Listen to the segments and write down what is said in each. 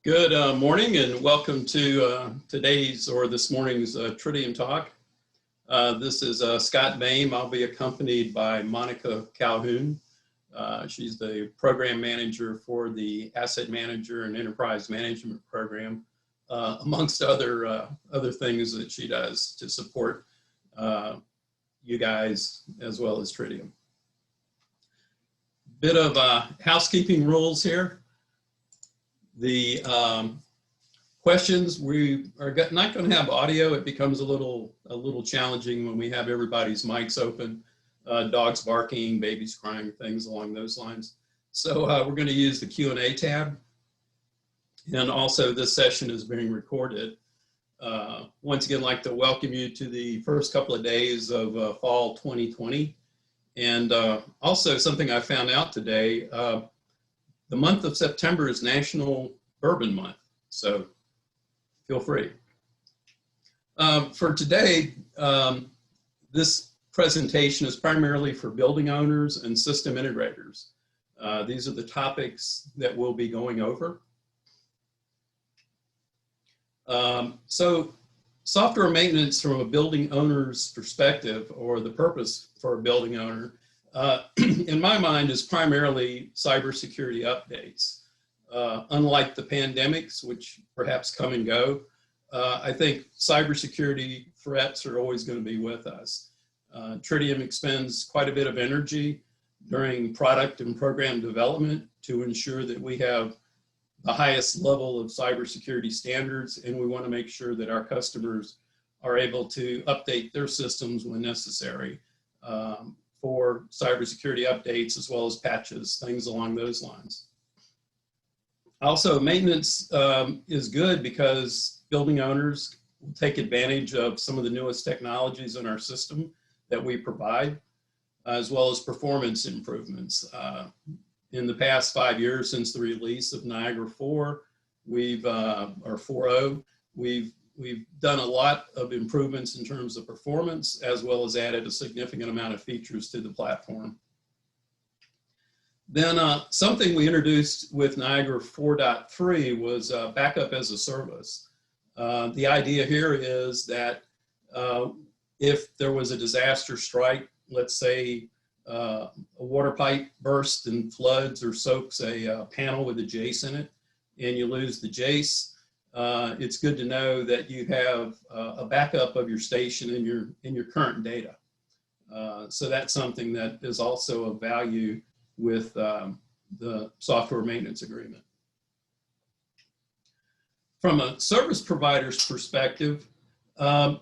Good morning and welcome to today's or this morning's TridiumTalk. This is Scott Boehm. I'll be accompanied by Monica Calhoun. She's the program manager for the Asset Manager and Enterprise Management Program, amongst other things that she does to support you guys as well as Tridium. Bit of housekeeping rules here. The questions, we are not going to have audio. It becomes a little challenging when we have everybody's mics open, dogs barking, babies crying, things along those lines. So we're going to use the Q&A tab. And also this session is being recorded. Once again, I'd like to welcome you to the first couple of days of fall 2020. And also something I found out today, the month of September is National Bourbon Month, so feel free. For today, this presentation is primarily for building owners and system integrators. These are the topics that we'll be going over. So software maintenance from a building owner's perspective, or the purpose for a building owner, in my mind, is primarily cybersecurity updates. Unlike the pandemics, which perhaps come and go, I think cybersecurity threats are always going to be with us. Tridium expends quite a bit of energy during product and program development to ensure that we have the highest level of cybersecurity standards, and we want to make sure that our customers are able to update their systems when necessary. For cybersecurity updates as well as patches, things along those lines. Also, maintenance is good because building owners will take advantage of some of the newest technologies in our system that we provide, as well as performance improvements. In the past 5 years since the release of Niagara 4, or 4.0, we've done a lot of improvements in terms of performance, as well as added a significant amount of features to the platform. Then something we introduced with Niagara 4.3 was backup as a service. The idea here is that if there was a disaster strike, let's say a water pipe bursts and floods or soaks a panel with a jace in it, and you lose the jace, it's good to know that you have a backup of your station in your current data. So that's something that is also of value with the software maintenance agreement. From a service provider's perspective,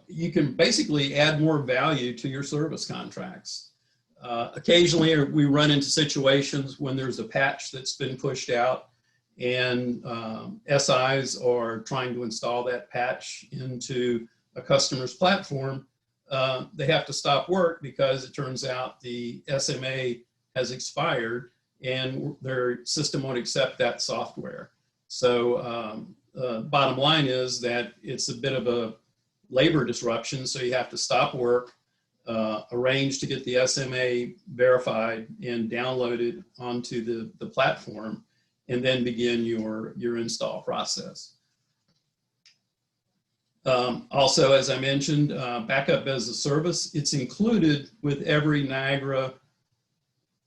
you can basically add more value to your service contracts. Occasionally we run into situations when there's a patch that's been pushed out, and SIs are trying to install that patch into a customer's platform. They have to stop work because it turns out the SMA has expired and their system won't accept that software. So bottom line is that it's a bit of a labor disruption, so you have to stop work, arrange to get the SMA verified and downloaded onto the platform, and then begin your install process. Also, as I mentioned, backup as a service, it's included with every Niagara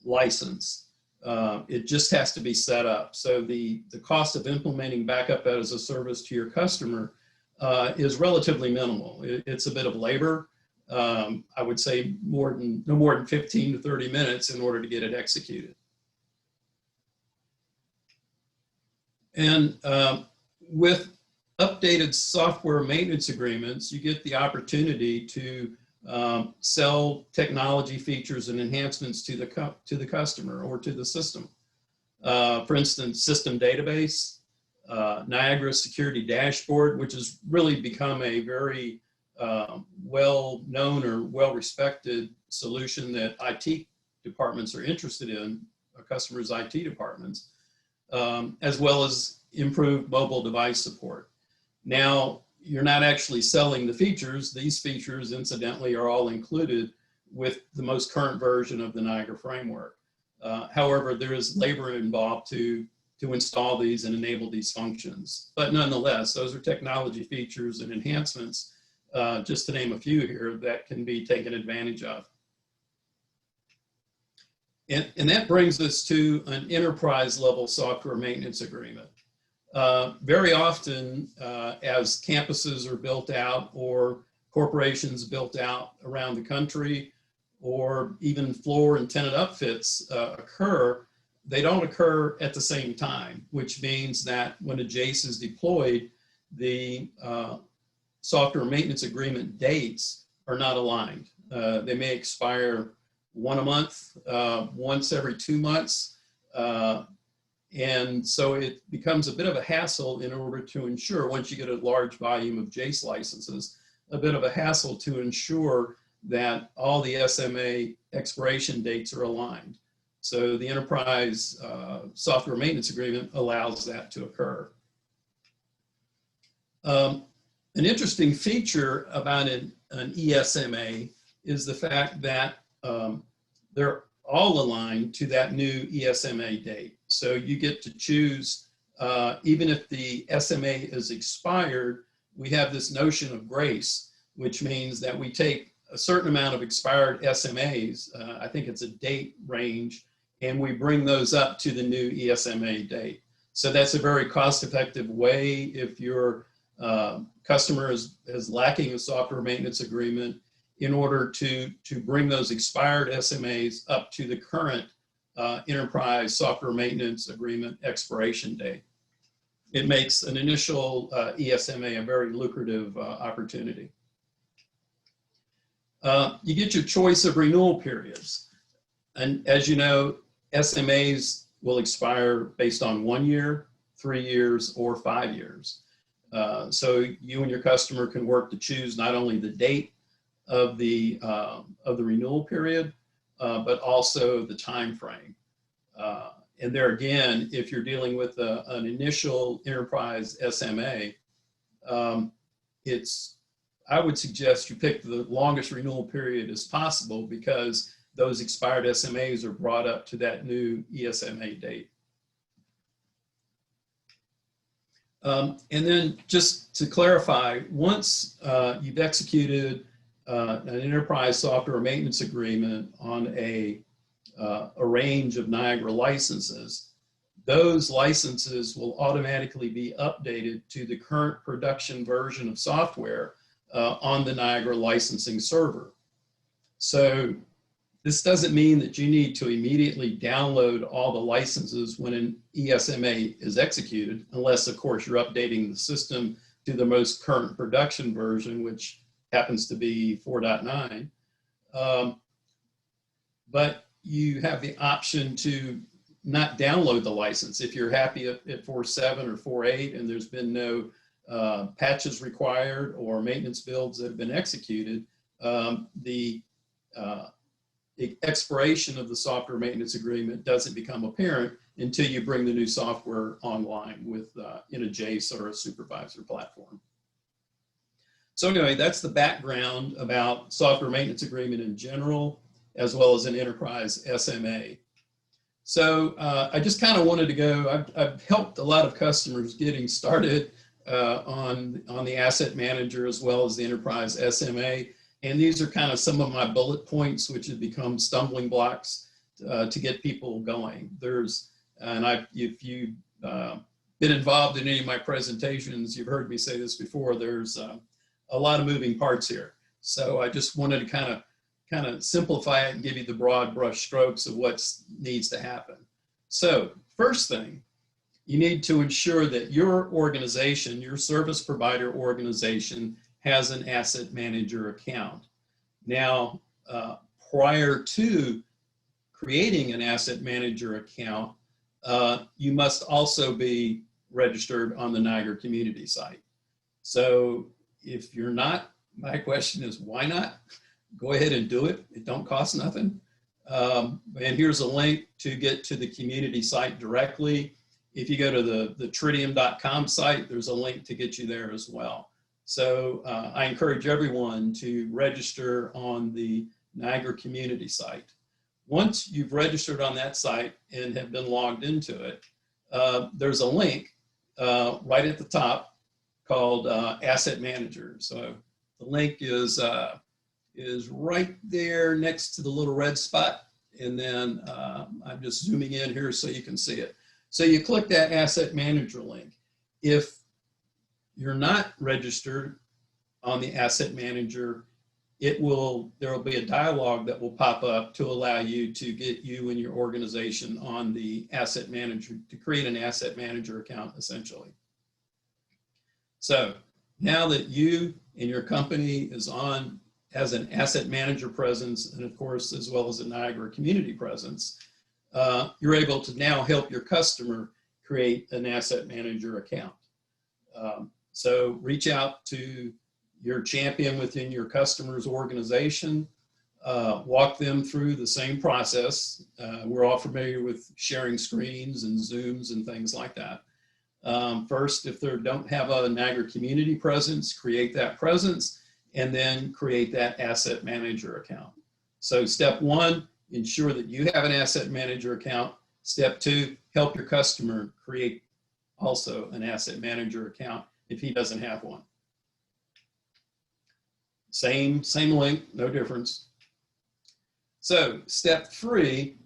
license. It just has to be set up. So the cost of implementing backup as a service to your customer is relatively minimal. It's a bit of labor. I would say no more than 15 to 30 minutes in order to get it executed. And with updated software maintenance agreements, you get the opportunity to sell technology features and enhancements to the customer or to the system. For instance, system database, Niagara security dashboard, which has really become a very well-known or well-respected solution that IT departments are interested in, customers' IT departments. As well as improved mobile device support. Now, you're not actually selling the features. These features, incidentally, are all included with the most current version of the Niagara framework. However, there is labor involved to to install these and enable these functions. But nonetheless, those are technology features and enhancements, just to name a few here, that can be taken advantage of. And that brings us to an enterprise level software maintenance agreement. Very often, as campuses are built out or corporations built out around the country, or even floor and tenant upfits occur, they don't occur at the same time, which means that when a JACE is deployed, the software maintenance agreement dates are not aligned. They may expire one a month, once every 2 months. And so it becomes a bit of a hassle in order to ensure, once you get a large volume of JACE licenses, a bit of a hassle to ensure that all the SMA expiration dates are aligned. So the enterprise software maintenance agreement allows that to occur. An interesting feature about an ESMA is the fact that they're all aligned to that new ESMA date. So you get to choose, even if the SMA is expired, we have this notion of grace, which means that we take a certain amount of expired SMAs, I think it's a date range, and we bring those up to the new ESMA date. So that's a very cost-effective way if your customer is lacking a software maintenance agreement, in order to bring those expired SMAs up to the current enterprise software maintenance agreement expiration date. It makes an initial ESMA a very lucrative opportunity. You get your choice of renewal periods. And as you know, SMAs will expire based on 1 year, 3 years, or 5 years. So you and your customer can work to choose not only the date of the renewal period, but also the time frame. And there again, if you're dealing with an initial enterprise SMA, I would suggest you pick the longest renewal period as possible, because those expired SMAs are brought up to that new ESMA date. And then just to clarify, once you've executed an enterprise software maintenance agreement on a range of Niagara licenses, those licenses will automatically be updated to the current production version of software on the Niagara licensing server. So this doesn't mean that you need to immediately download all the licenses when an ESMA is executed, unless of course you're updating the system to the most current production version, which happens to be 4.9. But you have the option to not download the license. If you're happy at 4.7 or 4.8 and there's been no patches required or maintenance builds that have been executed, the expiration of the software maintenance agreement doesn't become apparent until you bring the new software online with in a JACE or a supervisor platform. So anyway, that's the background about software maintenance agreement in general, as well as an enterprise SMA. So I just kind of wanted to go, I've helped a lot of customers getting started on the asset manager as well as the enterprise SMA. And these are kind of some of my bullet points, which have become stumbling blocks to get people going. If you've been involved in any of my presentations, you've heard me say this before, there's a lot of moving parts here. So I just wanted to kind of simplify it and give you the broad brush strokes of what needs to happen. So first thing, you need to ensure that your organization, your service provider organization, has an asset manager account. Now, prior to creating an asset manager account, you must also be registered on the Niagara community site. So if you're not, my question is, why not? Go ahead and do it. It don't cost nothing. And here's a link to get to the community site directly. If you go to the TridiumTalk site, there's a link to get you there as well. So I encourage everyone to register on the Niagara community site. Once you've registered on that site and have been logged into it, there's a link right at the top called Asset Manager. So the link is right there next to the little red spot. And then I'm just zooming in here so you can see it. So you click that Asset Manager link. If you're not registered on the Asset Manager, there will be a dialog that will pop up to allow you to get you and your organization on the Asset Manager, to create an Asset Manager account, essentially. So now that you and your company has an Asset Manager presence, and of course, as well as a Niagara community presence, you're able to now help your customer create an Asset Manager account. So reach out to your champion within your customer's organization, walk them through the same process. We're all familiar with sharing screens and Zooms and things like that. First, if they don't have a Niagara community presence, create that presence, and then create that Asset Manager account. So step one, ensure that you have an Asset Manager account. Step two, help your customer create also an Asset Manager account if he doesn't have one. Same link, no difference. So step three,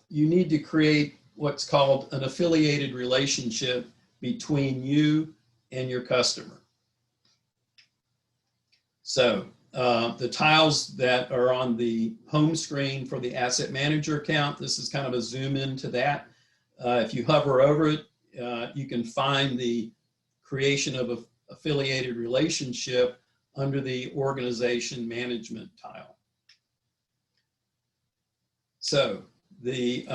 you need to create what's called an affiliated relationship between you and your customer. So the tiles that are on the home screen for the Asset Manager account, this is kind of a zoom into that. If you hover over it, you can find the creation of an affiliated relationship under the organization management tile. So the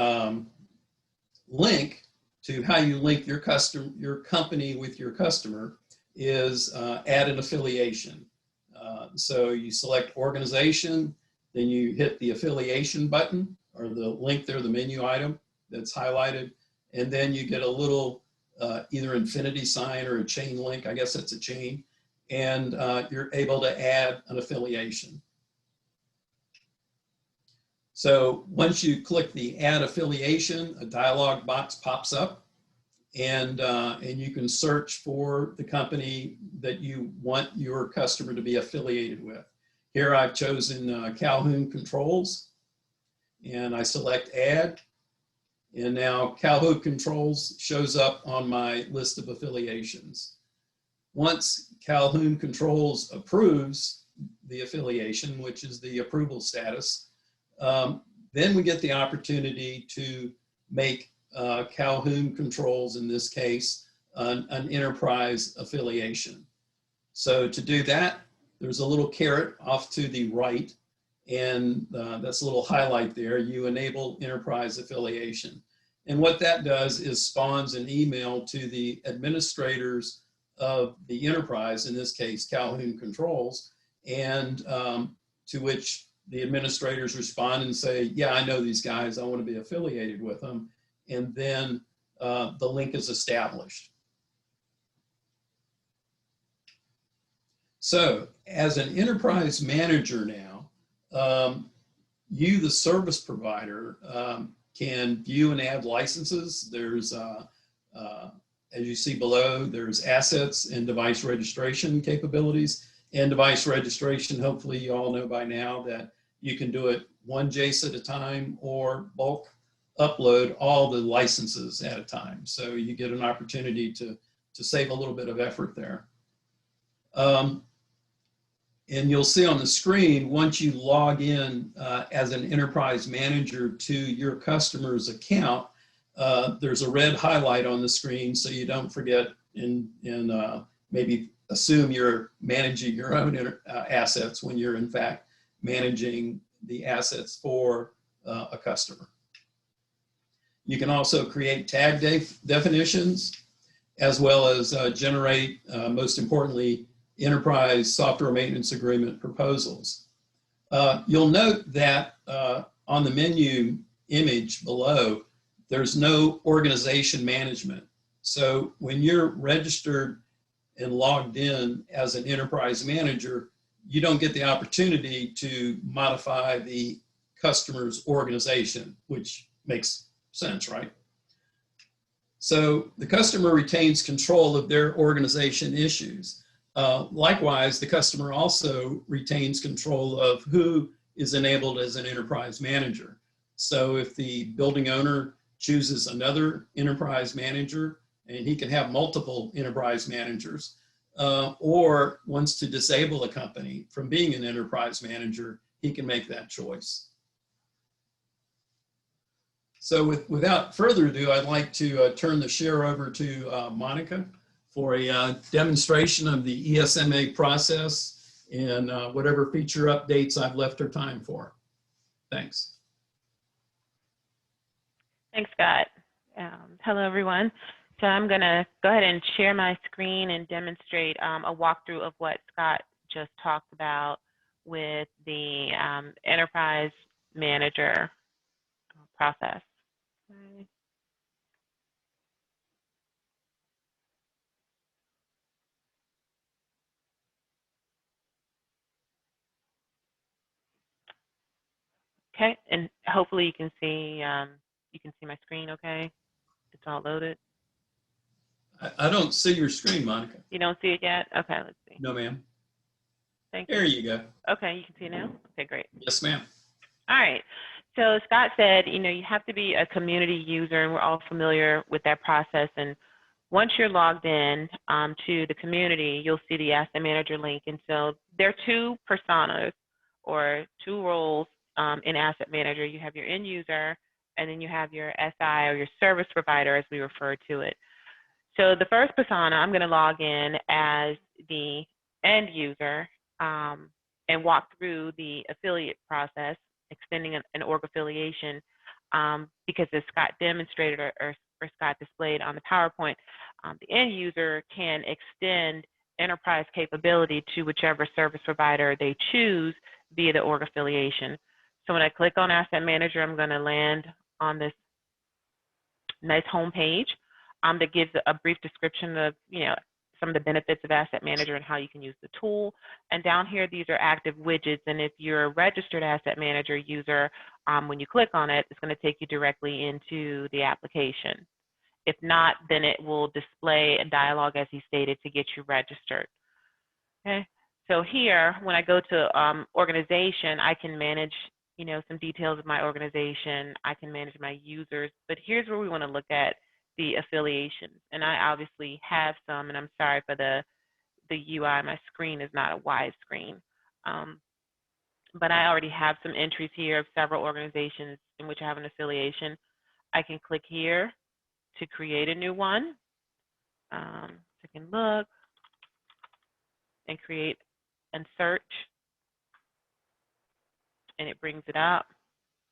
link to how you link your company with your customer is add an affiliation. So you select organization, then you hit the affiliation button or the link there, the menu item that's highlighted, and then you get a little either infinity sign or a chain link. I guess it's a chain. And you're able to add an affiliation. So once you click the add affiliation, a dialog box pops up, and you can search for the company that you want your customer to be affiliated with. Here I've chosen Calhoun Controls, and I select add, and now Calhoun Controls shows up on my list of affiliations. Once Calhoun Controls approves the affiliation, which is the approval status, then we get the opportunity to make Calhoun Controls, in this case, an enterprise affiliation. So to do that, there's a little caret off to the right, and that's a little highlight there. You enable enterprise affiliation. And what that does is spawns an email to the administrators of the enterprise, in this case, Calhoun Controls, and to which the administrators respond and say, yeah, I know these guys, I want to be affiliated with them. And then the link is established. So as an enterprise manager now, you, the service provider, can view and add licenses. There's as you see below, there's assets and device registration capabilities. And device registration, hopefully you all know by now that you can do it one JASE at a time or bulk upload all the licenses at a time. So you get an opportunity to save a little bit of effort there. And you'll see on the screen, once you log in as an enterprise manager to your customer's account, there's a red highlight on the screen so you don't forget and maybe assume you're managing your own assets when you're in fact managing the assets for a customer. You can also create tag definitions as well as generate, most importantly, enterprise software maintenance agreement proposals. You'll note that on the menu image below, there's no organization management. So when you're registered and logged in as an enterprise manager, you don't get the opportunity to modify the customer's organization, which makes sense, right? So the customer retains control of their organization issues. Likewise, the customer also retains control of who is enabled as an enterprise manager. So if the building owner chooses another enterprise manager, and he can have multiple enterprise managers, or wants to disable a company from being an enterprise manager, he can make that choice. So without further ado, I'd like to turn the share over to Monica for a demonstration of the ESMA process and whatever feature updates I've left her time for. Thanks. Thanks, Scott. Hello, everyone. So I'm going to go ahead and share my screen and demonstrate a walkthrough of what Scott just talked about with the enterprise manager process. Okay, and hopefully you can see my screen. Okay, it's all loaded. I don't see your screen, Monica. You don't see it yet? Okay, let's see. No, ma'am. Thank you. There you go. Okay, you can see it now? Okay, great. Yes, ma'am. All right. So Scott said, you have to be a community user, and we're all familiar with that process. And once you're logged in to the community, you'll see the asset manager link. And so there are two personas or two roles in asset manager. You have your end user, and then you have your SI or your service provider, as we refer to it. So the first persona, I'm going to log in as the end user and walk through the affiliate process, extending an org affiliation, because as Scott demonstrated or Scott displayed on the PowerPoint, the end user can extend enterprise capability to whichever service provider they choose via the org affiliation. So when I click on Asset Manager, I'm going to land on this nice home page that gives a brief description of some of the benefits of Asset Manager and how you can use the tool. And down here, these are active widgets. And if you're a registered Asset Manager user, when you click on it, it's going to take you directly into the application. If not, then it will display a dialog, as he stated, to get you registered. Okay. So here, when I go to organization, I can manage some details of my organization. I can manage my users. But here's where we want to look at the affiliations. And I obviously have some, and I'm sorry for the UI. My screen is not a wide screen. But I already have some entries here of several organizations in which I have an affiliation. I can click here to create a new one. So I can look and create and search, and it brings it up.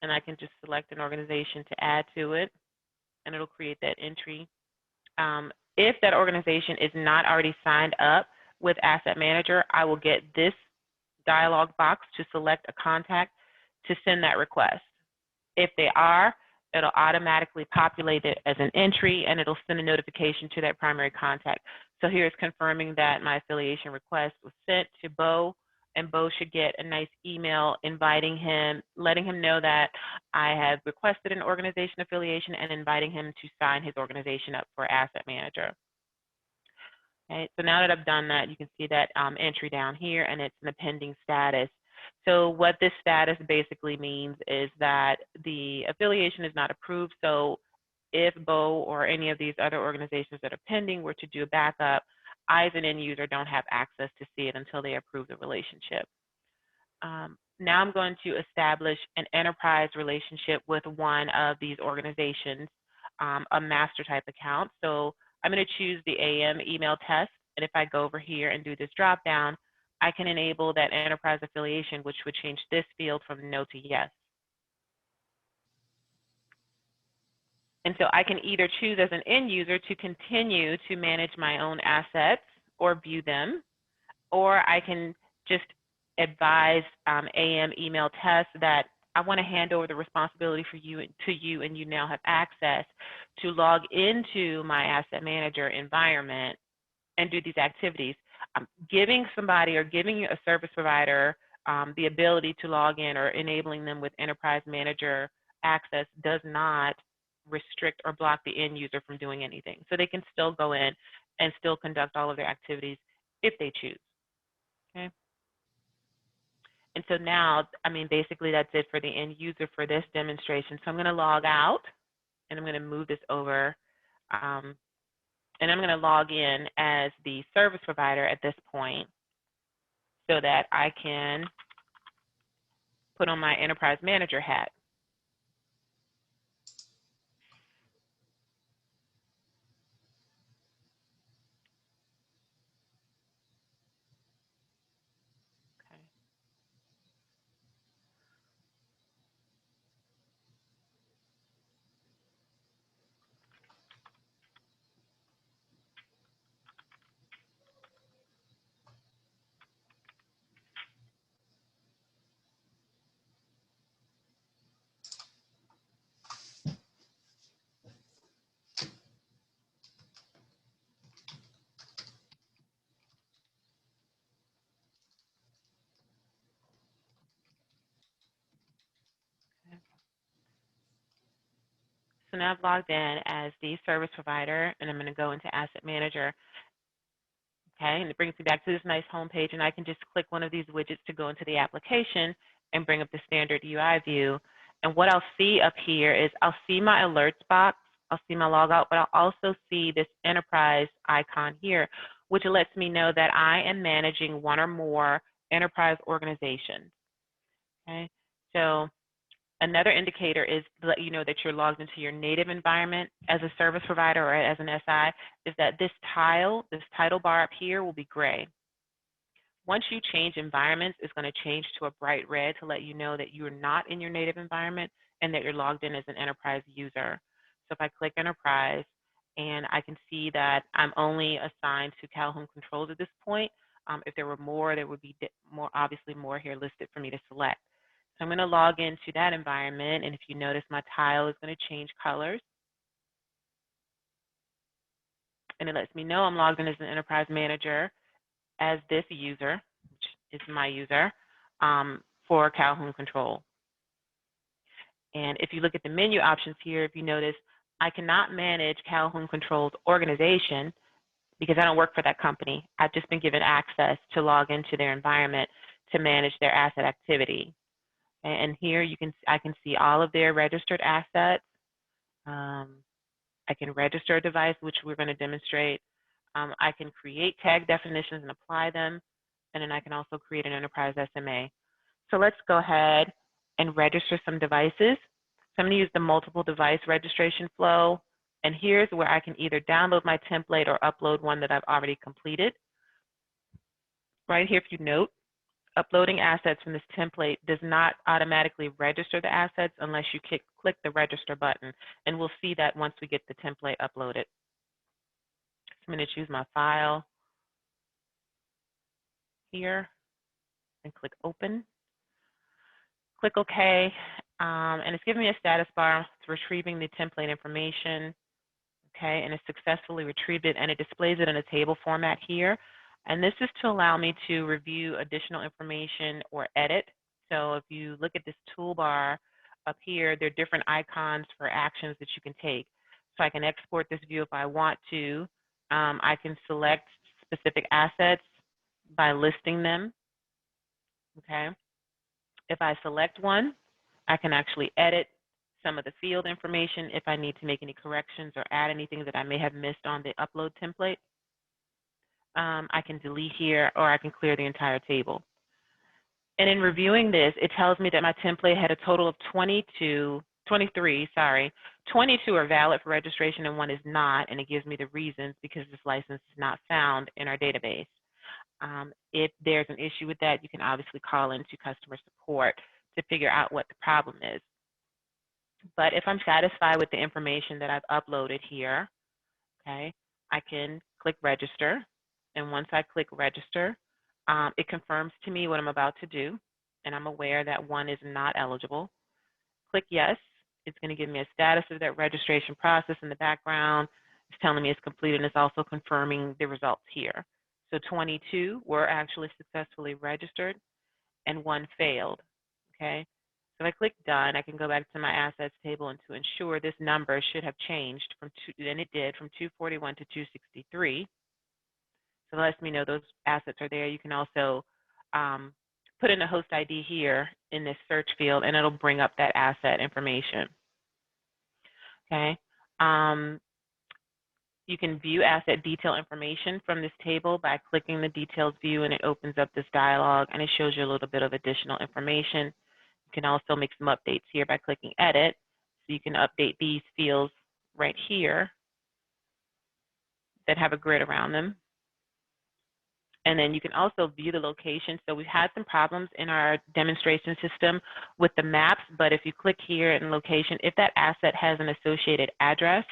And I can just select an organization to add to it, and it'll create that entry. If that organization is not already signed up with Asset Manager, I will get this dialog box to select a contact to send that request. If they are, it'll automatically populate it as an entry, and it'll send a notification to that primary contact. So here it's confirming that my affiliation request was sent to Bo, and Bo should get a nice email inviting him, letting him know that I have requested an organization affiliation and inviting him to sign his organization up for Asset Manager. Okay, so now that I've done that, you can see that entry down here, and it's in a pending status. So what this status basically means is that the affiliation is not approved. So if Bo or any of these other organizations that are pending were to do a backup, I as an end user don't have access to see it until they approve the relationship. Now I'm going to establish an enterprise relationship with one of these organizations, a master type account. So I'm going to choose the AM email test. And if I go over here and do this drop down, I can enable that enterprise affiliation, which would change this field from no to yes. And so I can either choose as an end user to continue to manage my own assets or view them, or I can just advise AM email test that I want to hand over the responsibility for you to you, and you now have access to log into my Asset Manager environment and do these activities. Giving somebody or giving a service provider the ability to log in or enabling them with Enterprise Manager access does not restrict or block the end user from doing anything. So they can still go in and still conduct all of their activities if they choose. Okay. And so now, I mean, basically that's it for the end user for this demonstration. So I'm going to log out, and I'm going to move this over, and I'm going to log in as the service provider at this point so that I can put on my enterprise manager hat. Okay. So now I've logged in as the service provider, and I'm going to go into Asset Manager. Okay, and it brings me back to this nice home page, and I can just click one of these widgets to go into the application and bring up the standard UI view. And what I'll see up here is I'll see my alerts box, I'll see my logout, but I'll also see this enterprise icon here, which lets me know that I am managing one or more enterprise organizations. Okay, so another indicator is to let you know that you're logged into your native environment as a service provider or as an SI, is that this title bar up here will be gray. Once you change environments, it's going to change to a bright red to let you know that you're not in your native environment and that you're logged in as an enterprise user. So if I click enterprise, and I can see that I'm only assigned to Calhoun Controls at this point. If there were more, there would be obviously more here listed for me to select. So I'm going to log into that environment, and if you notice, my tile is going to change colors. And it lets me know I'm logged in as an enterprise manager as this user, which is my user, for Calhoun Control. And if you look at the menu options here, if you notice, I cannot manage Calhoun Control's organization because I don't work for that company. I've just been given access to log into their environment to manage their asset activity. And here I can see all of their registered assets. I can register a device, which we're going to demonstrate. I can create tag definitions and apply them. And then I can also create an enterprise SMA. So let's go ahead and register some devices. So I'm going to use the multiple device registration flow. And here's where I can either download my template or upload one that I've already completed. Right here, if you note, uploading assets from this template does not automatically register the assets unless you click the register button. And we'll see that once we get the template uploaded. So I'm going to choose my file here and click open. Click OK, and it's giving me a status bar. It's retrieving the template information, okay, and it's successfully retrieved it, and it displays it in a table format here. And this is to allow me to review additional information or edit. So if you look at this toolbar up here, there are different icons for actions that you can take. So I can export this view if I want to. I can select specific assets by listing them, okay. If I select one, I can actually edit some of the field information if I need to make any corrections or add anything that I may have missed on the upload template. I can delete here, or I can clear the entire table. And in reviewing this, it tells me that my template had a total of 23, 22 are valid for registration and one is not, and it gives me the reasons because this license is not found in our database. If there's an issue with that, you can obviously call into customer support to figure out what the problem is. But if I'm satisfied with the information that I've uploaded here, okay, I can click register. And once I click register, it confirms to me what I'm about to do. And I'm aware that one is not eligible. Click yes. It's going to give me a status of that registration process in the background. It's telling me it's completed, and it's also confirming the results here. So 22 were actually successfully registered and one failed, okay? So So if I click done, I can go back to my assets table and to ensure this number should have changed from and it did, from 241 to 263. So it lets me know those assets are there. You can also put in a host ID here in this search field, and it'll bring up that asset information. Okay. You can view asset detail information from this table by clicking the details view, and it opens up this dialog, and it shows you a little bit of additional information. You can also make some updates here by clicking edit. So you can update these fields right here that have a grid around them. And then you can also view the location. So we've had some problems in our demonstration system with the maps, but if you click here in location, if that asset has an associated address,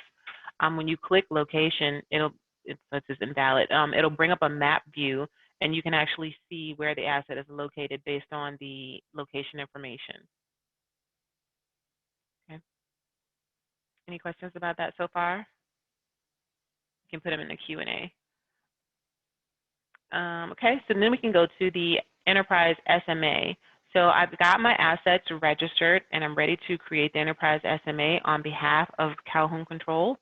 when you click location, this is invalid, it'll bring up a map view, and you can actually see where the asset is located based on the location information. Okay. Any questions about that so far? You can put them in the Q&A. Okay, so then we can go to the Enterprise SMA. So I've got my assets registered, and I'm ready to create the Enterprise SMA on behalf of Calhoun Control.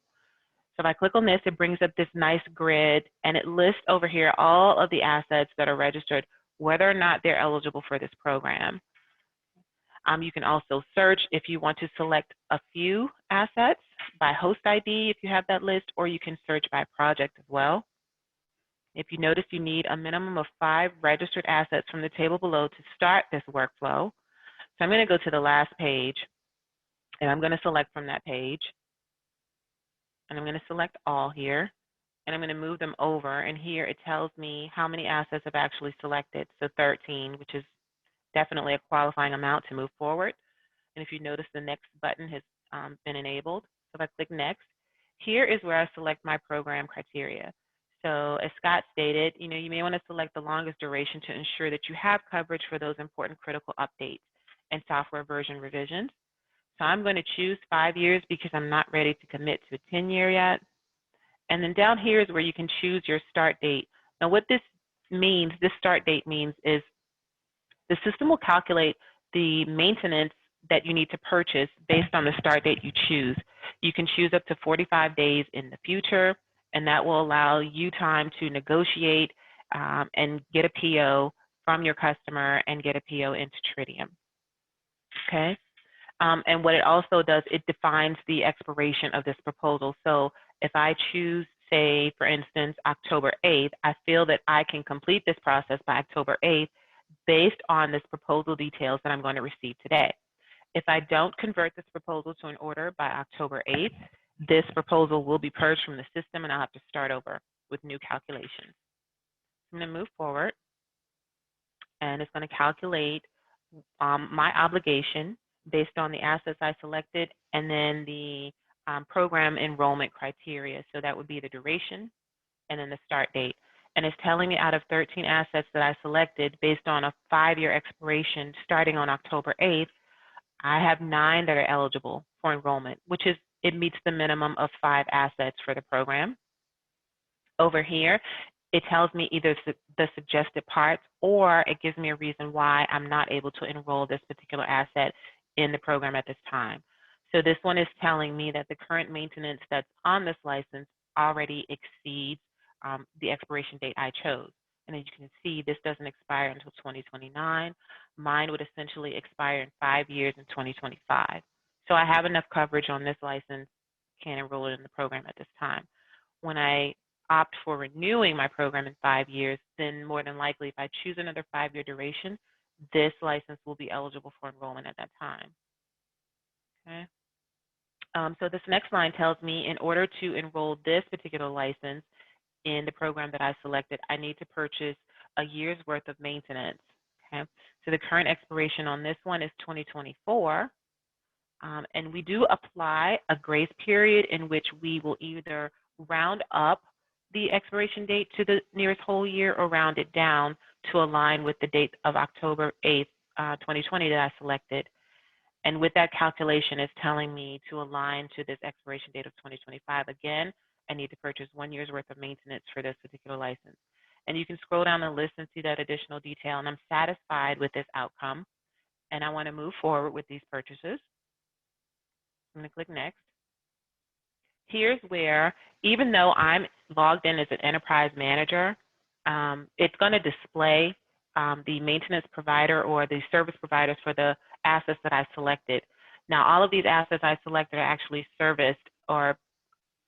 So if I click on this, it brings up this nice grid, and it lists over here all of the assets that are registered, whether or not they're eligible for this program. You can also search if you want to select a few assets by host ID if you have that list, or you can search by project as well. If you notice, you need a minimum of 5 registered assets from the table below to start this workflow. So I'm going to go to the last page, and I'm going to select from that page. And I'm going to select all here, and I'm going to move them over. And here it tells me how many assets I've actually selected. So 13, which is definitely a qualifying amount to move forward. And if you notice, the next button has been enabled. So if I click next, here is where I select my program criteria. So as Scott stated, you may want to select the longest duration to ensure that you have coverage for those important critical updates and software version revisions. So I'm going to choose 5 years because I'm not ready to commit to a 10-year yet. And then down here is where you can choose your start date. Now what this means, this start date means, is the system will calculate the maintenance that you need to purchase based on the start date you choose. You can choose up to 45 days in the future, and that will allow you time to negotiate and get a PO from your customer and get a PO into Tridium. Okay. And what it also does, it defines the expiration of this proposal. So if I choose, say, for instance, October 8th, I feel that I can complete this process by October 8th based on this proposal details that I'm going to receive today. If I don't convert this proposal to an order by October 8th, this proposal will be purged from the system, and I'll have to start over with new calculations. I'm going to move forward, and it's going to calculate my obligation based on the assets I selected, and then the program enrollment criteria. So that would be the duration and then the start date. And it's telling me out of 13 assets that I selected based on a 5-year expiration starting on October 8th, I have 9 that are eligible for enrollment, which is, it meets the minimum of 5 assets for the program. Over here, it tells me either the suggested parts, or it gives me a reason why I'm not able to enroll this particular asset in the program at this time. So this one is telling me that the current maintenance that's on this license already exceeds the expiration date I chose. And as you can see, this doesn't expire until 2029. Mine would essentially expire in 5 years in 2025. So I have enough coverage on this license, can't enroll it in the program at this time. When I opt for renewing my program in 5 years, then more than likely, if I choose another 5-year duration, this license will be eligible for enrollment at that time. Okay. So this next line tells me in order to enroll this particular license in the program that I selected, I need to purchase a year's worth of maintenance. Okay. So the current expiration on this one is 2024. And we do apply a grace period in which we will either round up the expiration date to the nearest whole year or round it down to align with the date of October 8th, 2020 that I selected. And with that calculation, it's telling me to align to this expiration date of 2025. Again, I need to purchase 1 year's worth of maintenance for this particular license. And you can scroll down the list and see that additional detail. And I'm satisfied with this outcome. and I want to move forward with these purchases. I'm going to click next. Here's where, even though I'm logged in as an enterprise manager, it's going to display the maintenance provider or the service providers for the assets that I selected. Now, all of these assets I selected are actually serviced or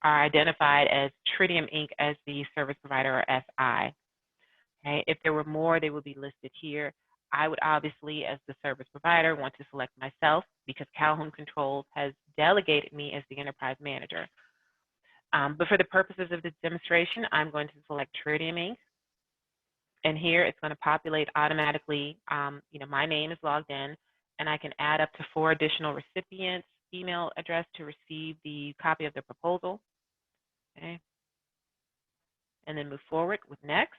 are identified as Tridium Inc. as the service provider or SI. Okay? If there were more, they would be listed here. I would obviously, as the service provider, want to select myself because Calhoun Controls has delegated me as the enterprise manager. But for the purposes of this demonstration, I'm going to select Tridium Inc. And here it's going to populate automatically. My name is logged in, and I can add up to 4 additional recipients' email address to receive the copy of the proposal. Okay. And then move forward with next.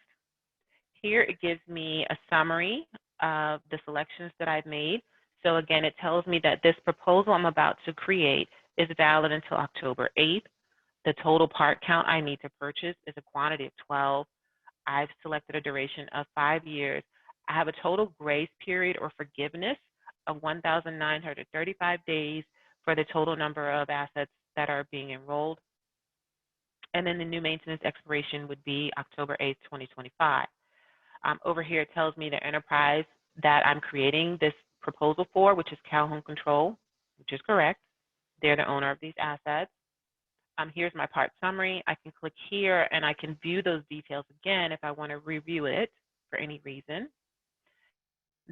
Here it gives me a summary of the selections that I've made. So again, it tells me that this proposal I'm about to create is valid until October 8th. The total part count I need to purchase is a quantity of 12. I've selected a duration of 5 years. I have a total grace period or forgiveness of 1,935 days for the total number of assets that are being enrolled. And then the new maintenance expiration would be October 8th, 2025. Over here, it tells me the enterprise that I'm creating this proposal for, which is Calhoun Control, which is correct. They're the owner of these assets. Here's my part summary. I can click here and I can view those details again if I want to review it for any reason.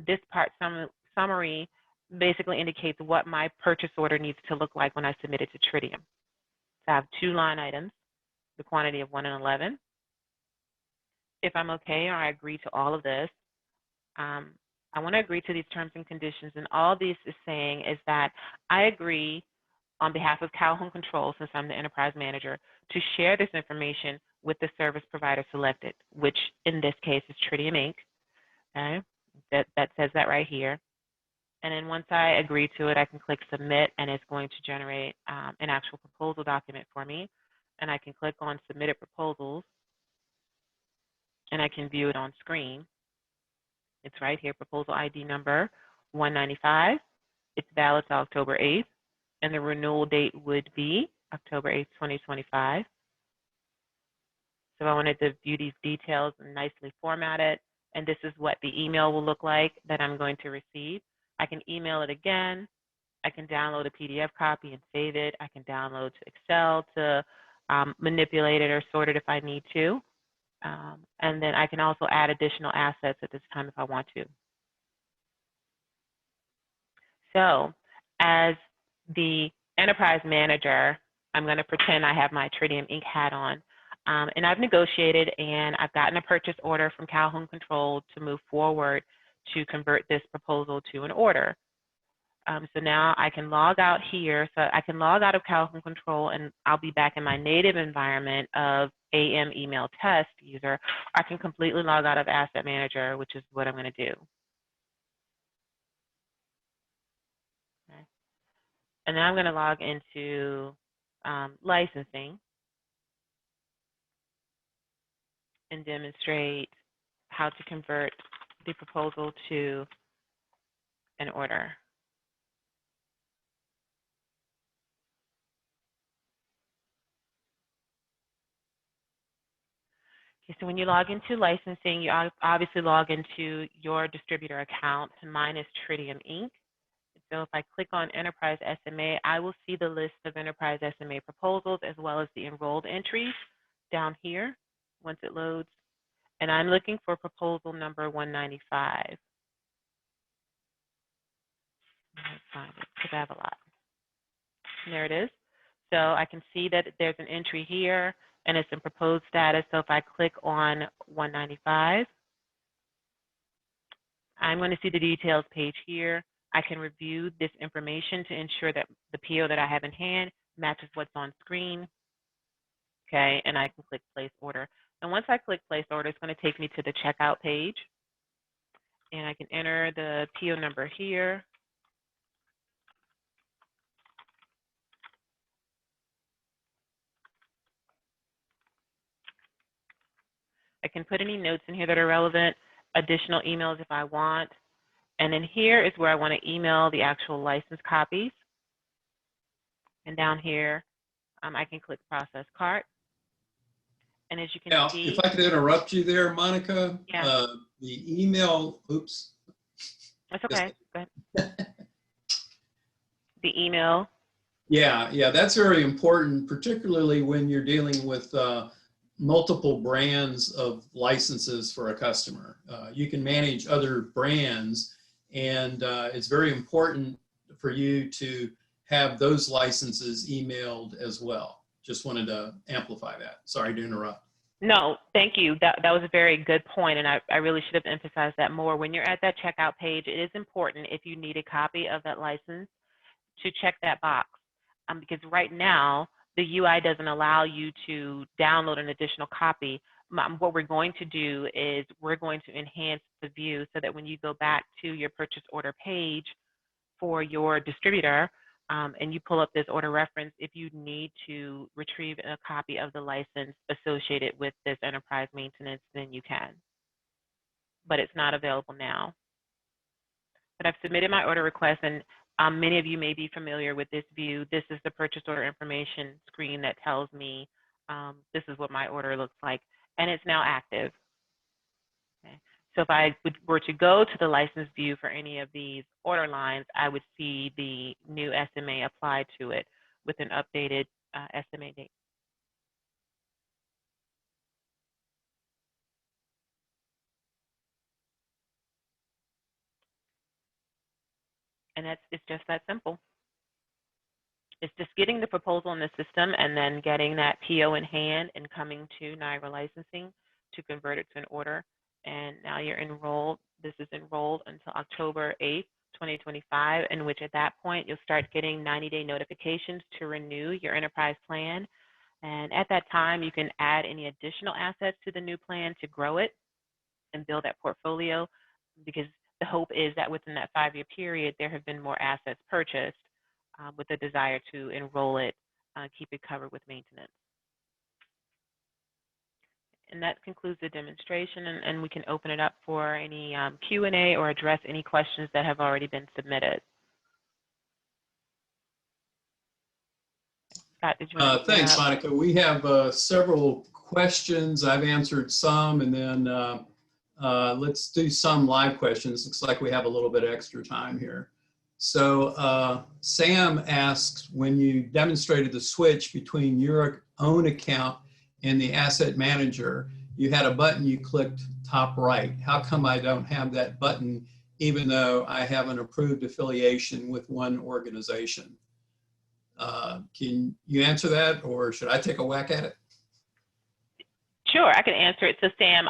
This part summary basically indicates what my purchase order needs to look like when I submit it to Tridium. So I have 2 line items, the quantity of 1 and 11. If I'm okay or I agree to all of this, I want to agree to these terms and conditions. And all this is saying is that I agree on behalf of Calhoun Control, since I'm the enterprise manager, to share this information with the service provider selected, which in this case is Tridium Inc. Okay? That says that right here. And then once I agree to it, I can click submit, and it's going to generate an actual proposal document for me. And I can click on submitted proposals, and I can view it on screen. It's right here, proposal ID number 195. It's valid till October 8th. And the renewal date would be October 8th, 2025. So I wanted to view these details and nicely formatted, and this is what the email will look like that I'm going to receive. I can email it again. I can download a PDF copy and save it. I can download to Excel to manipulate it or sort it if I need to. And then I can also add additional assets at this time if I want to. So as the enterprise manager, I'm going to pretend I have my Tridium Inc. hat on. And I've negotiated and I've gotten a purchase order from Calhoun Control to move forward to convert this proposal to an order. So now I can log out here. So I can log out of Calhoun Control and I'll be back in my native environment of AM email test user. I can completely log out of Asset Manager, which is what I'm going to do. Okay. And then I'm going to log into licensing and demonstrate how to convert the proposal to an order. Okay, so when you log into licensing, you obviously log into your distributor account. Mine is Tridium Inc. So if I click on Enterprise SMA, I will see the list of Enterprise SMA proposals as well as the enrolled entries down here once it loads. And I'm looking for proposal number 195. Let's find it because I have a lot. And there it is. So I can see that there's an entry here and it's in proposed status. So if I click on 195, I'm going to see the details page here. I can review this information to ensure that the PO that I have in hand matches what's on screen. Okay, and I can click place order. And once I click place order, it's going to take me to the checkout page. And I can enter the PO number here. I can put any notes in here that are relevant, additional emails if I want. And then here is where I want to email the actual license copies. And down here, I can click process cart. And as you can Now, see, if I could interrupt you there, Monica, yeah, the email, oops. that's okay. Go ahead. The email. Yeah, that's very important, particularly when you're dealing with multiple brands of licenses for a customer. You can manage other brands, and it's very important for you to have those licenses emailed as well. Just wanted to amplify that. Sorry to interrupt. No, thank you. That was a very good point, and I really should have emphasized that more. When you're at that checkout page, it is important, if you need a copy of that license, to check that box. Because right now, the UI doesn't allow you to download an additional copy. What we're going to do is we're going to enhance the view so that when you go back to your purchase order page for your distributor, and you pull up this order reference, if you need to retrieve a copy of the license associated with this enterprise maintenance, then you can. But it's not available now. But I've submitted my order request, and many of you may be familiar with this view. This is the purchase order information screen that tells me this is what my order looks like, and it's now active. Okay. So if I were to go to the license view for any of these order lines, I would see the new SMA applied to it with an updated SMA date. And it's just that simple. It's just getting the proposal in the system and then getting that PO in hand and coming to Niagara Licensing to convert it to an order. And now you're enrolled. This is enrolled until October 8th, 2025, in which at that point you'll start getting 90-day notifications to renew your enterprise plan. And at that time, you can add any additional assets to the new plan to grow it and build that portfolio, because the hope is that within that 5-year period, there have been more assets purchased with the desire to enroll it, keep it covered with maintenance. And that concludes the demonstration, and we can open it up for any Q&A or address any questions that have already been submitted. Scott, did you want to Thanks, Monica. We have several questions. I've answered some, and then let's do some live questions. Looks like we have a little bit extra time here. So Sam asks, when you demonstrated the switch between your own account and the asset manager, you had a button you clicked top right. How come I don't have that button even though I have an approved affiliation with one organization? Can you answer that, or should I take a whack at it? Sure, I can answer it. So Sam,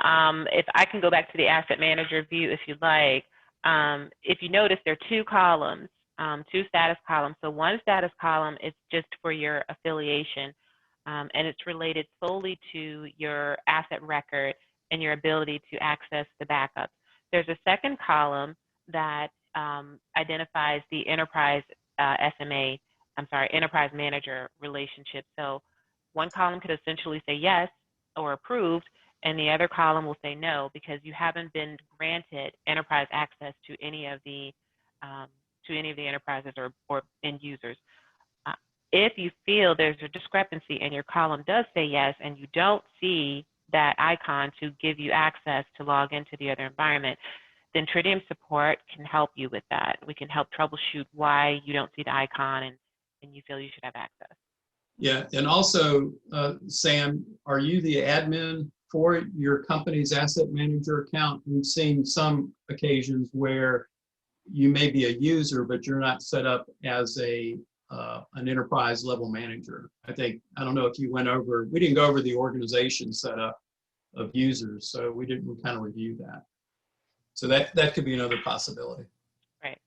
if I can go back to the asset manager view if you'd like. If you notice, there are two columns, two status columns. So one status column is just for your affiliation, and it's related solely to your asset record and your ability to access the backups. There's a second column that identifies the enterprise SMA, enterprise manager relationship. So one column could essentially say yes or approved, and the other column will say no, because you haven't been granted enterprise access to any of the enterprises or end users. If you feel there's a discrepancy and your column does say yes and you don't see that icon to give you access to log into the other environment, then Tridium support can help you with that. We can help troubleshoot why you don't see the icon and you feel you should have access. Yeah, and also, Sam, are you the admin for your company's asset manager account? We've seen some occasions where you may be a user, but you're not set up as an enterprise level manager. I don't know if you we didn't go over the organization setup of users, so we kind of review that. So that could be another possibility. Right.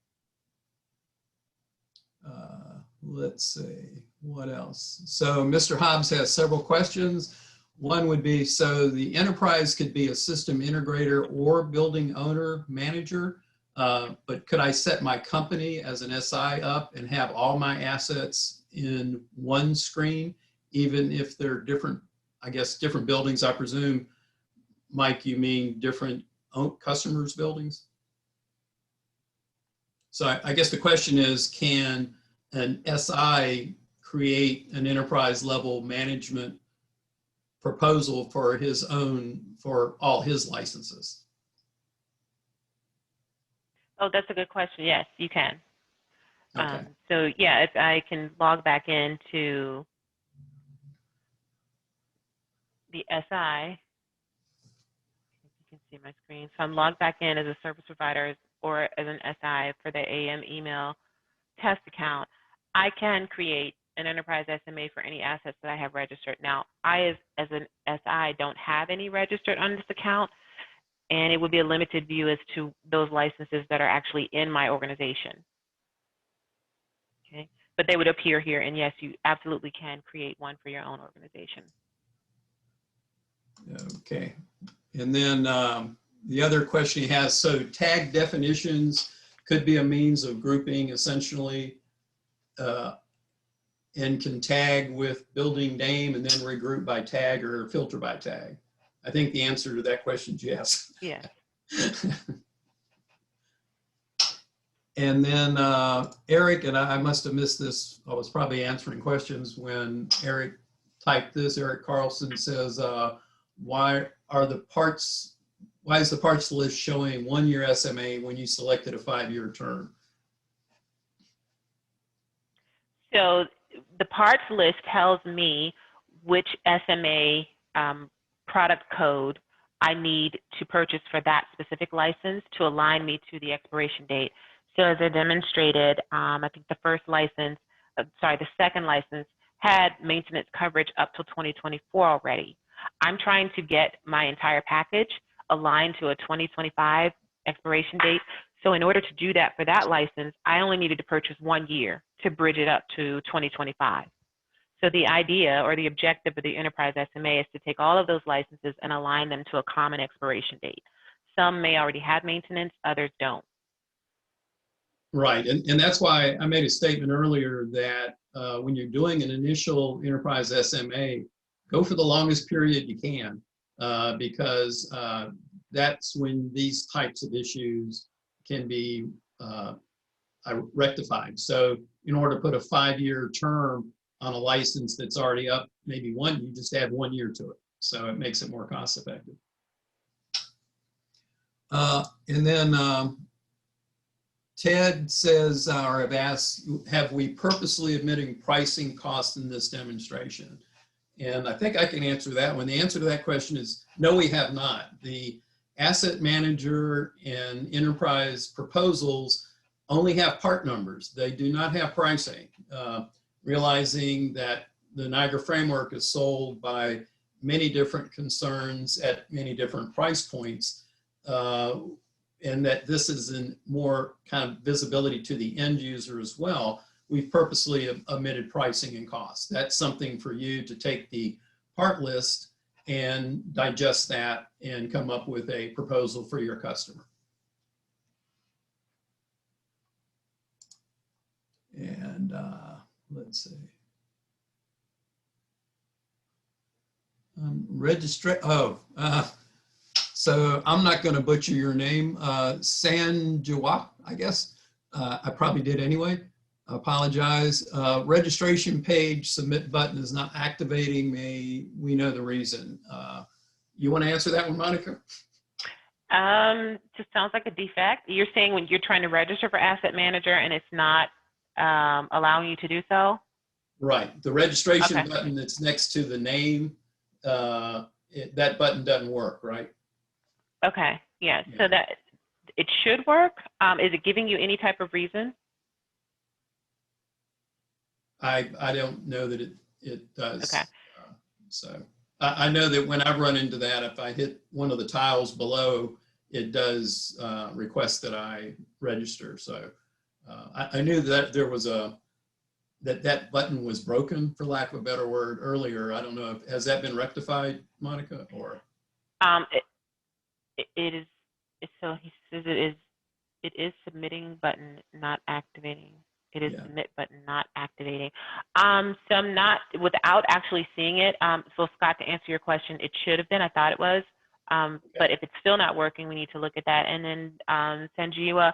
Let's see, what else? So Mr. Hobbs has several questions. One would be, so the enterprise could be a system integrator or building owner manager, but could I set my company as an SI up and have all my assets in one screen, even if they're different, I guess, different buildings, I presume? Mike, you mean different customers' buildings? So I guess the question is, can an SI create an enterprise level management proposal for his own, for all his licenses? Oh, that's a good question. Yes, you can. Okay. So yeah, if I can log back into the SI, you can see my screen. So I'm logged back in as a service provider or as an SI for the AM email test account. I can create an enterprise SMA for any assets that I have registered. Now, I as an SI don't have any registered on this account, and it would be a limited view as to those licenses that are actually in my organization. Okay, but they would appear here, and yes, you absolutely can create one for your own organization. Okay. And then the other question he has, so tag definitions could be a means of grouping essentially, and can tag with building name and then regroup by tag or filter by tag. I think the answer to that question is yes. Yes. And then Eric, and I must have missed this, I was probably answering questions when Eric typed this. Eric Carlson says, why is the parts list showing 1-year SMA when you selected a 5-year term? So the parts list tells me which SMA product code I need to purchase for that specific license to align me to the expiration date. So as I demonstrated, I think the second license had maintenance coverage up till 2024 already. I'm trying to get my entire package aligned to a 2025 expiration date. So in order to do that for that license, I only needed to purchase 1 year to bridge it up to 2025. So the idea or the objective of the Enterprise SMA is to take all of those licenses and align them to a common expiration date. Some may already have maintenance, others don't. Right, and that's why I made a statement earlier that when you're doing an initial Enterprise SMA, go for the longest period you can, because that's when these types of issues can be rectified. So in order to put a 5-year term on a license that's already up, maybe you just add 1 year to it. So it makes it more cost effective. And then Ted says, or have asked, have we purposely omitting pricing costs in this demonstration? And I think I can answer that one. The answer to that question is no, we have not. The asset manager and enterprise proposals only have part numbers. They do not have pricing. Realizing that the Niagara framework is sold by many different concerns at many different price points, and that this is in more kind of visibility to the end user as well, we've purposely omitted pricing and costs. That's something for you to take the part list and digest that and come up with a proposal for your customer. And let's see. So I'm not going to butcher your name, Sanjua, I guess. I probably did anyway. I apologize. Registration page submit button is not activating. May we know the reason? You want to answer that one, Monica? Just sounds like a defect. You're saying when you're trying to register for asset manager and it's not allowing you to do so? Right. The registration button that's next to the name, that button doesn't work, right? Okay. Yeah. So that it should work. Is it giving you any type of reason? I don't know that it does. Okay. So I know that when I run into that, if I hit one of the tiles below, it does request that I register. So I knew that there was that button was broken, for lack of a better word, earlier. I don't know has that been rectified, Monica, or? It is. So he says it is submitting button not activating. It is submit button not activating. So I'm not, without actually seeing it. So Scott, to answer your question, it should have been. I thought it was. But if it's still not working, we need to look at that. And then Sanjiwa,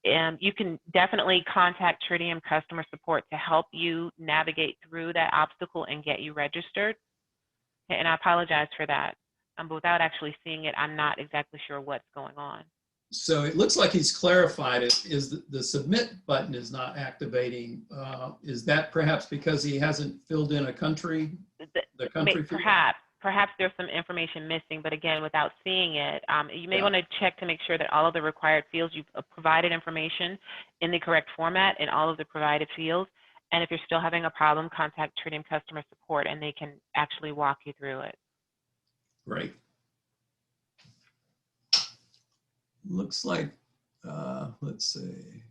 You can definitely contact Tridium customer support to help you navigate through that obstacle and get you registered. And I apologize for that. But without actually seeing it, I'm not exactly sure what's going on. So it looks like he's clarified it. Is the submit button is not activating. Is that perhaps because he hasn't filled in a country? The country field? Perhaps there's some information missing, but again, without seeing it, you may Yeah. want to check to make sure that all of the required fields, you've provided information in the correct format in all of the provided fields. And if you're still having a problem, contact Tridium customer support and they can actually walk you through it. Great. Looks like, let's see.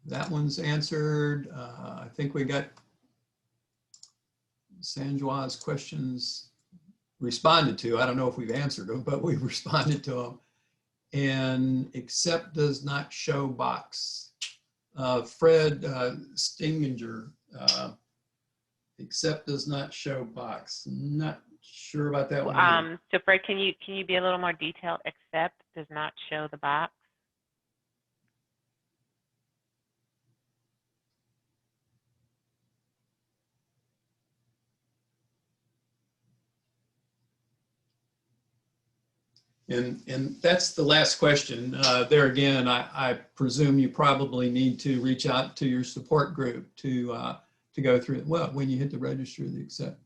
That one's answered. I think we got Sanjoa's questions responded to. I don't know if we've answered them, but we've responded to them. And accept does not show box. Fred Stinginger, accept does not show box. Not sure about that one. So Fred, can you be a little more detailed? Accept does not show the box. And that's the last question. There again, I presume you probably need to reach out to your support group to go through it. Well, when you hit the register, the accept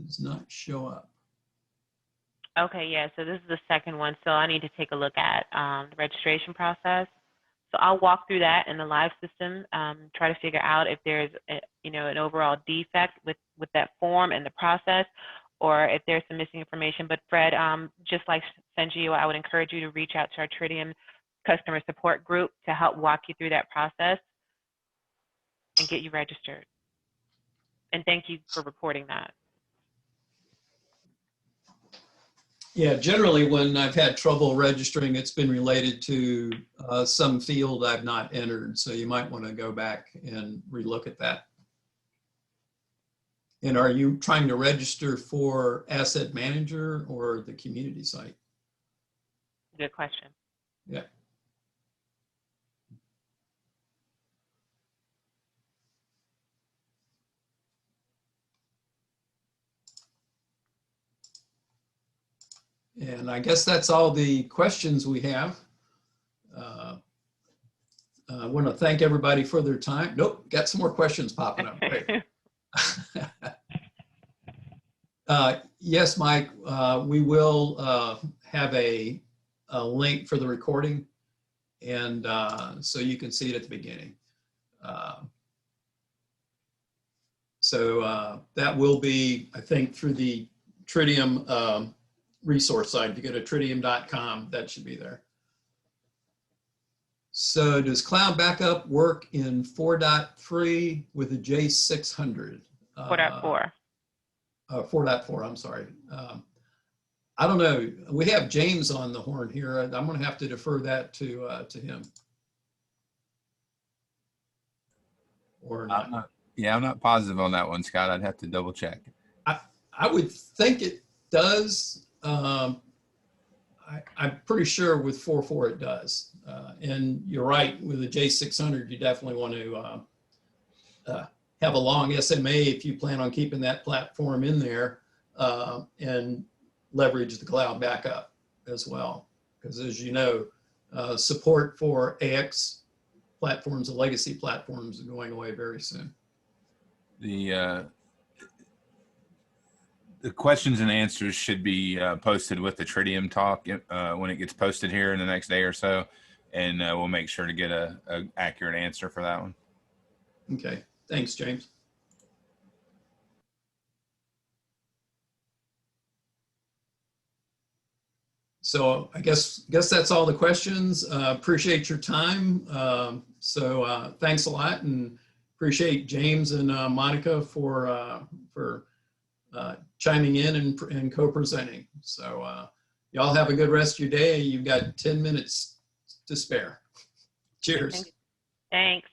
does not show up. Okay, yeah, so this is the second one. So I need to take a look at the registration process. So I'll walk through that in the live system, try to figure out if there's an overall defect with that form and the process, or if there's some missing information. But Fred, just like Sanjio, I would encourage you to reach out to our Tridium customer support group to help walk you through that process and get you registered. And thank you for reporting that. Yeah, generally when I've had trouble registering, it's been related to some field I've not entered. So you might want to go back and relook at that. And are you trying to register for Asset Manager or the community site? Good question. Yeah. And I guess that's all the questions we have. I want to thank everybody for their time. Nope, got some more questions popping up. Great. Yes, Mike, we will have a link for the recording, and so you can see it at the beginning. So that will be, I think, through the Tridium resource site. If you go to tridium.com, that should be there. So does cloud backup work in 4.3 with a J600? 4.4. 4.4, I'm sorry. I don't know. We have James on the horn here. I'm going to have to defer that to him. Or not. Yeah, I'm not positive on that one, Scott. I'd have to double check. I would think it does. I'm pretty sure with 4.4 it does. And you're right, with the J600, you definitely want to have a long SMA if you plan on keeping that platform in there, and leverage the cloud backup as well. Because as you know, support for AX platforms and legacy platforms are going away very soon. The questions and answers should be posted with the Tridium Talk when it gets posted here in the next day or so, and we'll make sure to get a accurate answer for that one. Okay, thanks, James. So I guess that's all the questions. Appreciate your time. So thanks a lot, and appreciate James and Monica for chiming in and co-presenting. So y'all have a good rest of your day. You've got 10 minutes to spare. Cheers. Thanks.